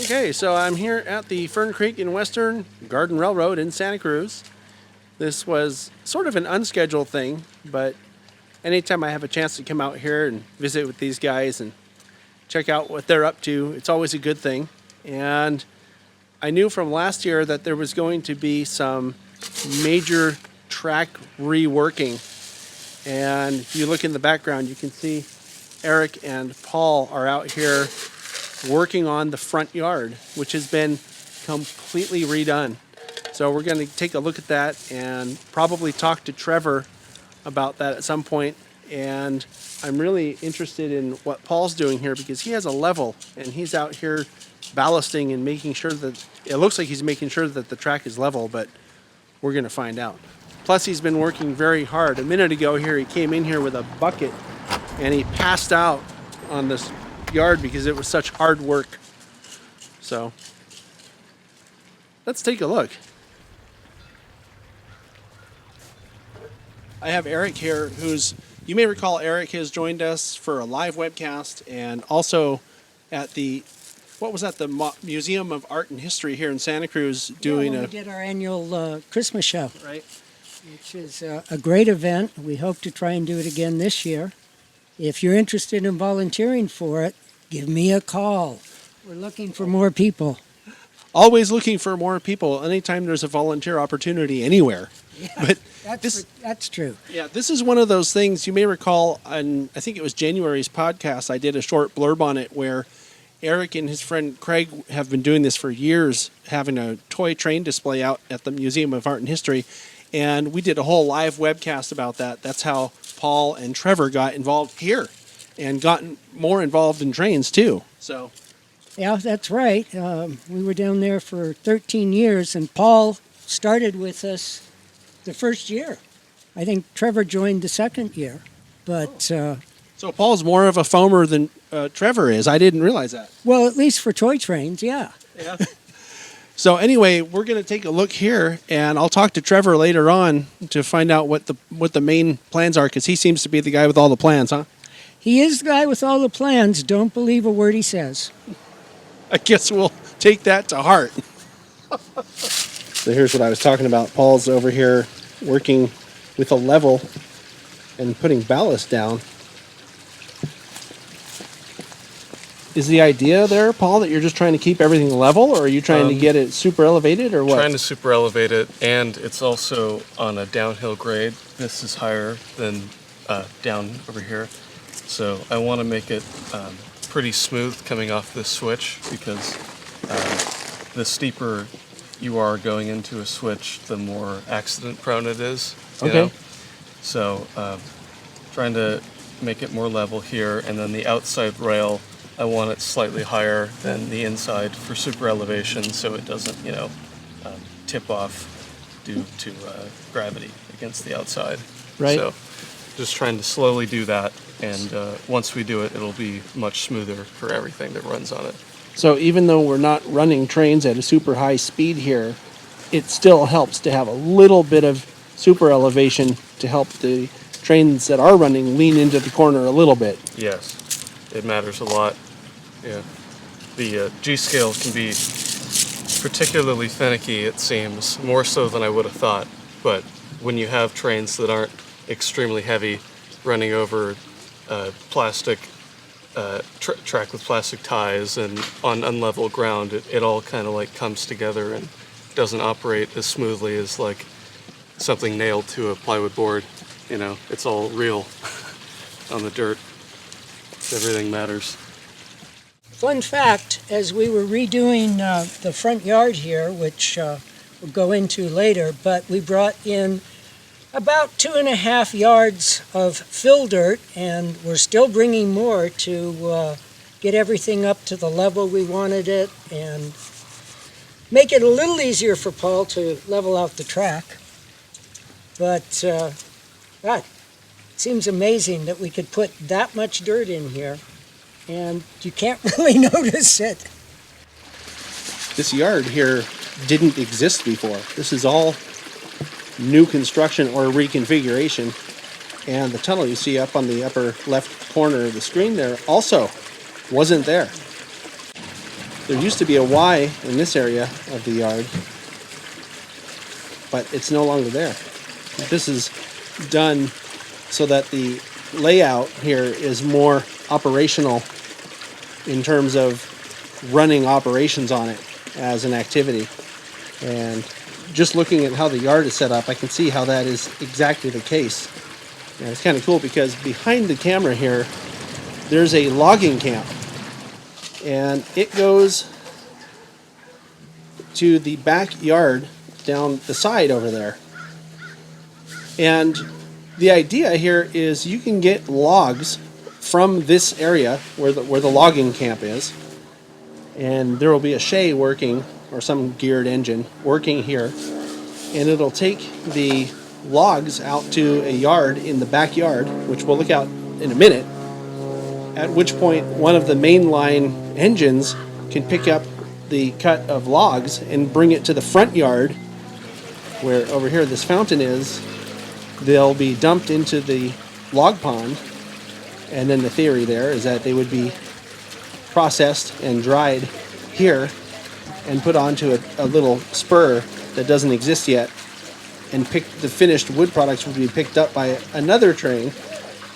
Okay, so I'm here at the Fern Creek and Western Garden Railroad in Santa Cruz. This was sort of an unscheduled thing, but anytime I have a chance to come out here and visit with these guys and check out what they're up to, it's always a good thing. And I knew from last year that there was going to be some major track reworking. And if you look in the background, you can see Eric and Paul are out here working on the front yard, which has been completely redone. So we're going to take a look at that and probably talk to Trevor about that at some point. And I'm really interested in what Paul's doing here because he has a level and he's out here ballasting and making sure that it looks like he's making sure that the track is level, but we're going to find out. Plus, he's been working very hard. A minute ago here, he came in here with a bucket and he passed out on this yard because it was such hard work. So let's take a look. I have Eric here, you may recall Eric has joined us for a live webcast and also at the Museum of Art and History here in Santa Cruz doing we did our annual Christmas show, right, which is a great event. We hope to try and do it again this year. If you're interested in volunteering for it, give me a call. We're looking for more people. Always looking for more people anytime there's a volunteer opportunity anywhere. Yeah, but that's true. Yeah, this is one of those things you may recall on, I think it was January's podcast, I did a short blurb on it where Eric and his friend Craig have been doing this for years, having a toy train display out at the Museum of Art and History. And we did a whole live webcast about that. That's how Paul and Trevor got involved here and gotten more involved in trains too. So, yeah, that's right. We were down there for 13 years, and Paul started with us the first year. I think Trevor joined the second year. But so Paul's more of a foamer than Trevor is. I didn't realize that. Well, at least for toy trains, yeah. Yeah. So anyway, we're going to take a look here, and I'll talk to Trevor later on to find out what the main plans are, because he seems to be the guy with all the plans, huh? He is the guy with all the plans. Don't believe a word he says. I guess we'll take that to heart. So here's what I was talking about. Paul's over here working with a level and putting ballast down. Is the idea there, Paul, that you're just trying to keep everything level, or are you trying to get it super elevated, or what? Trying to super elevate it, and it's also on a downhill grade. This is higher than down over here. So I want to make it pretty smooth coming off this switch, because the steeper you are going into a switch, the more accident prone it is. You know? So trying to make it more level here, and then the outside rail, I want it slightly higher than the inside for super elevation, so it doesn't, tip off due to gravity against the outside. Right. So just trying to slowly do that, and once we do it, it'll be much smoother for everything that runs on it. So even though we're not running trains at a super high speed here, it still helps to have a little bit of super elevation to help the trains that are running lean into the corner a little bit. Yes, it matters a lot. Yeah, the G-scale can be particularly finicky, it seems, more so than I would have thought. But when you have trains that aren't extremely heavy, running over plastic track with plastic ties and on unlevel ground, it all kind of like comes together and doesn't operate as smoothly as like something nailed to a plywood board. It's all real on the dirt. Everything matters. Fun fact, as we were redoing the front yard here, which we'll go into later, but we brought in about 2.5 yards of fill dirt, and we're still bringing more to get everything up to the level we wanted it and make it a little easier for Paul to level out the track. But God, it seems amazing that we could put that much dirt in here and you can't really notice it. This yard here didn't exist before. This is all new construction or reconfiguration. And the tunnel you see up on the upper left corner of the screen there also wasn't there. There used to be a Y in this area of the yard, but it's no longer there. This is done so that the layout here is more operational in terms of running operations on it as an activity. And just looking at how the yard is set up, I can see how that is exactly the case. And it's kind of cool because behind the camera here, there's a logging camp. And it goes to the backyard down the side over there. And the idea here is you can get logs from this area where the logging camp is, and there will be a shay working, or some geared engine working here, and it'll take the logs out to a yard in the backyard, which we'll look at in a minute, at which point one of the mainline engines can pick up the cut of logs and bring it to the front yard, where over here this fountain is. They'll be dumped into the log pond, and then the theory there is that they would be processed and dried here and put onto a little spur that doesn't exist yet, and the finished wood products would be picked up by another train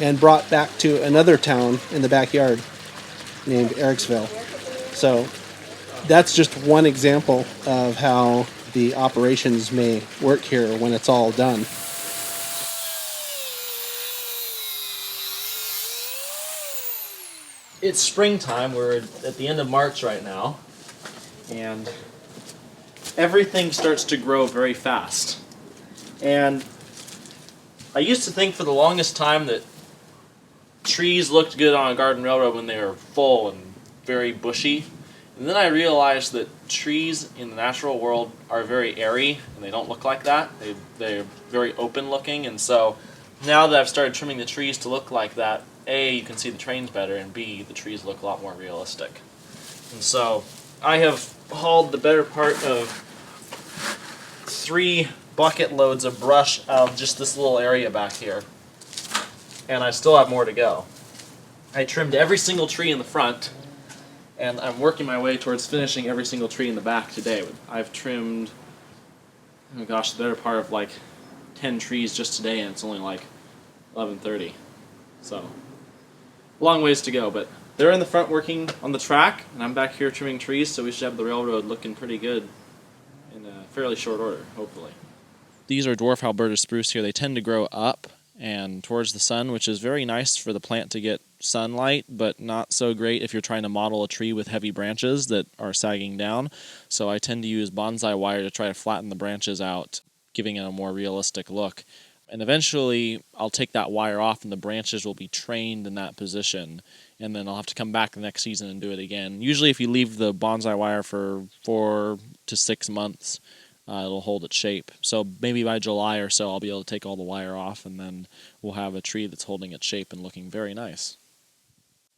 and brought back to another town in the backyard named Ericksville. So that's just one example of how the operations may work here when it's all done. It's springtime. We're at the end of March right now, and everything starts to grow very fast. And I used to think for the longest time that trees looked good on a garden railroad when they were full and very bushy. And then I realized that trees in the natural world are very airy, and they don't look like that. They're very open looking, and so now that I've started trimming the trees to look like that, A, you can see the trains better, and B, the trees look a lot more realistic. And so I have hauled the better part of 3 bucket loads of brush out of just this little area back here, and I still have more to go. I trimmed every single tree in the front, and I'm working my way towards finishing every single tree in the back today. I've trimmed, oh gosh, the better part of like 10 trees just today, and it's only like 11:30. So, long ways to go, but they're in the front working on the track, and I'm back here trimming trees, so we should have the railroad looking pretty good in a fairly short order, hopefully. These are Dwarf Alberta spruce here. They tend to grow up and towards the sun, which is very nice for the plant to get sunlight, but not so great if you're trying to model a tree with heavy branches that are sagging down. So I tend to use bonsai wire to try to flatten the branches out, giving it a more realistic look. And eventually I'll take that wire off and the branches will be trained in that position, and then I'll have to come back the next season and do it again. Usually if you leave the bonsai wire for 4 to 6 months, it'll hold its shape. So maybe by July or so I'll be able to take all the wire off, and then we'll have a tree that's holding its shape and looking very nice.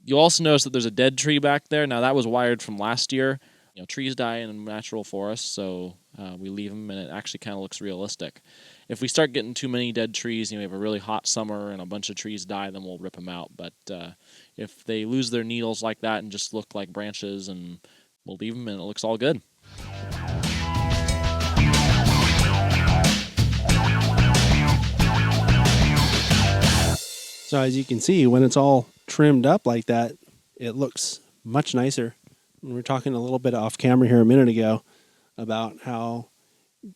You'll also notice that there's a dead tree back there. Now that was wired from last year. You know, trees die in natural forests, so we leave them, and it actually kind of looks realistic. If we start getting too many dead trees, we have a really hot summer and a bunch of trees die, then we'll rip them out. But if they lose their needles like that and just look like branches, and we'll leave them, and it looks all good. So as you can see, when it's all trimmed up like that, it looks much nicer. We were talking a little bit off camera here a minute ago about how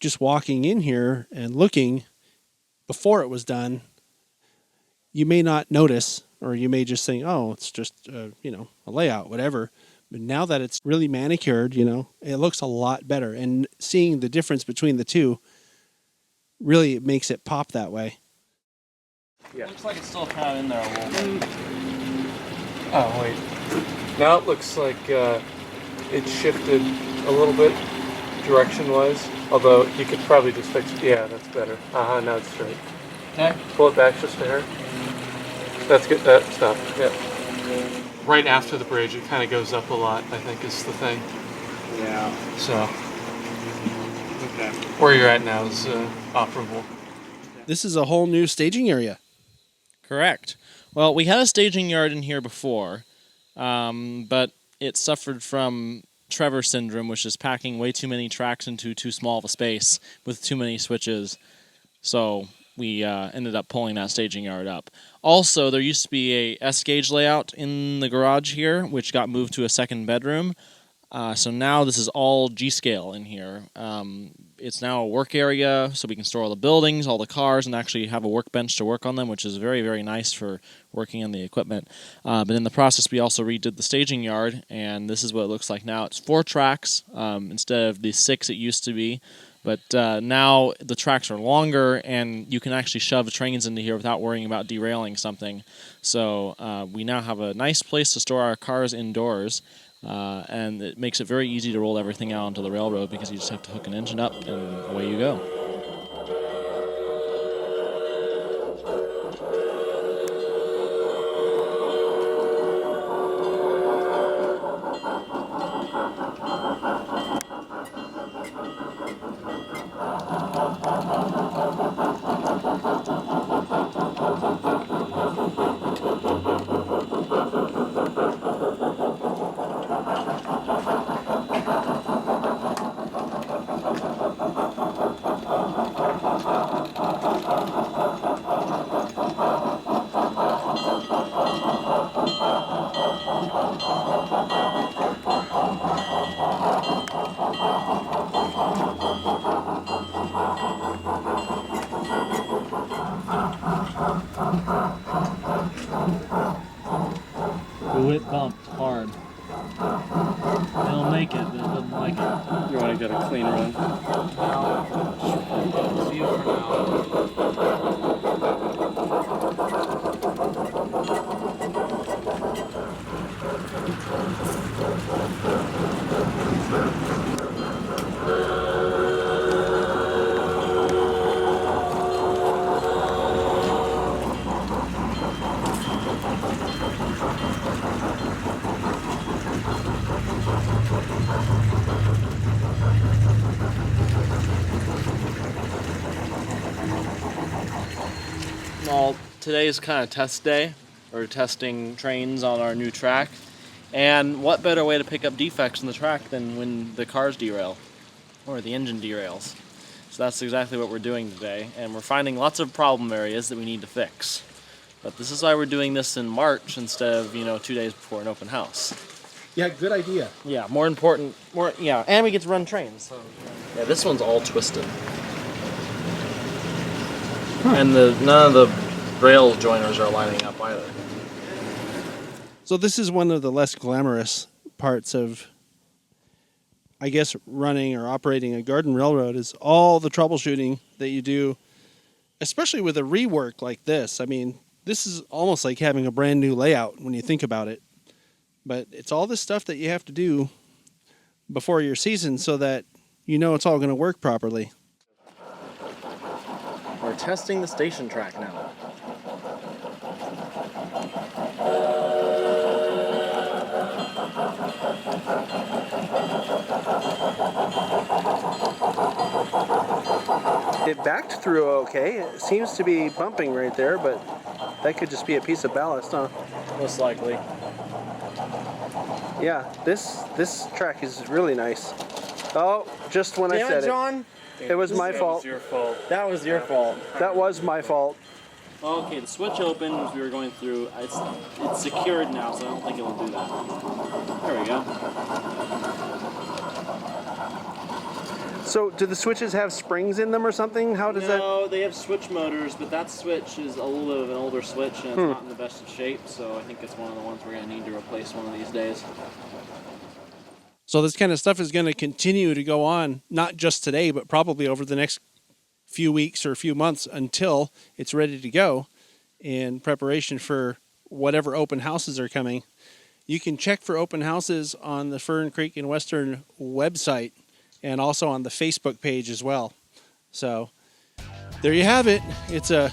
just walking in here and looking before it was done, you may not notice, or you may just think, oh, it's just, a layout, whatever. But now that it's really manicured, it looks a lot better. And seeing the difference between the two really makes it pop that way. Yeah. Looks like it's still kind of in there a little bit. Oh, wait. Now it looks like it shifted a little bit direction-wise, although you could probably just fix it. Yeah, that's better. Now it's straight. Okay. Pull it back just a hair. That's good. Stop. Yeah. Right after the bridge, it kind of goes up a lot, I think is the thing. Yeah. So, Okay. where you're at now is operable. This is a whole new staging area. Correct. Well, we had a staging yard in here before, but it suffered from Trevor syndrome, which is packing way too many tracks into too small of a space with too many switches. So we ended up pulling that staging yard up. Also, there used to be a S-gauge layout in the garage here, which got moved to a second bedroom. So now this is all G-scale in here. It's now a work area, so we can store all the buildings, all the cars, and actually have a workbench to work on them, which is very, very nice for working on the equipment. But in the process, we also redid the staging yard, and this is what it looks like now. It's 4 tracks instead of the 6 it used to be. But now the tracks are longer, and you can actually shove trains into here without worrying about derailing something. So we now have a nice place to store our cars indoors. And it makes it very easy to roll everything out onto the railroad because you just have to hook an engine up and away you go. The whip bumped hard. It'll make it, but it doesn't like it. You want to get a clean run? See you for now. Well, today is kind of test day. We're testing trains on our new track. And what better way to pick up defects in the track than when the cars derail or the engine derails? So that's exactly what we're doing today. And we're finding lots of problem areas that we need to fix. But this is why we're doing this in March instead of, 2 days before an open house. Yeah, good idea. Yeah, more important, and we get to run trains. So, Yeah, this one's all twisted. And none of the rail joiners are lining up either. So this is one of the less glamorous parts of, I guess, running or operating a garden railroad is all the troubleshooting that you do, especially with a rework like this. I mean, this is almost like having a brand new layout when you think about it. But it's all this stuff that you have to do before your season so that you know it's all going to work properly. we're testing the station track now. It backed through okay. It seems to be bumping right there, but that could just be a piece of ballast, huh? Most likely. Yeah, this track is really nice. Oh, just when I Damn said it, John. it was my fault. Your fault. That was your fault. That was my fault. Okay, the switch opened as we were going through. It's secured now, so I don't think it will do that. There we go. So, do the switches have springs in them or something? How does that? No, they have switch motors, but that switch is a little bit of an older switch and it's not in the best of shape, so I think it's one of the ones we're going to need to replace one of these days. So this kind of stuff is going to continue to go on, not just today, but probably over the next few weeks or few months until it's ready to go in preparation for whatever open houses are coming. You can check for open houses on the Fern Creek and Western website and also on the Facebook page as well. So there you have it. It's a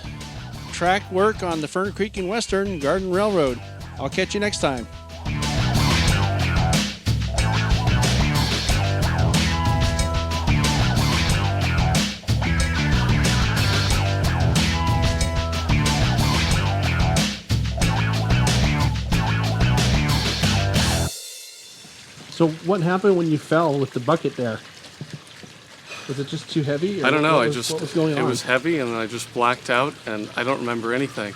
track work on the Fern Creek and Western Garden Railroad. I'll catch you next time. So So what happened when you fell with the bucket there? Was it just too heavy? Or I don't know. What was going on? It was heavy, and then I just blacked out, and I don't remember anything.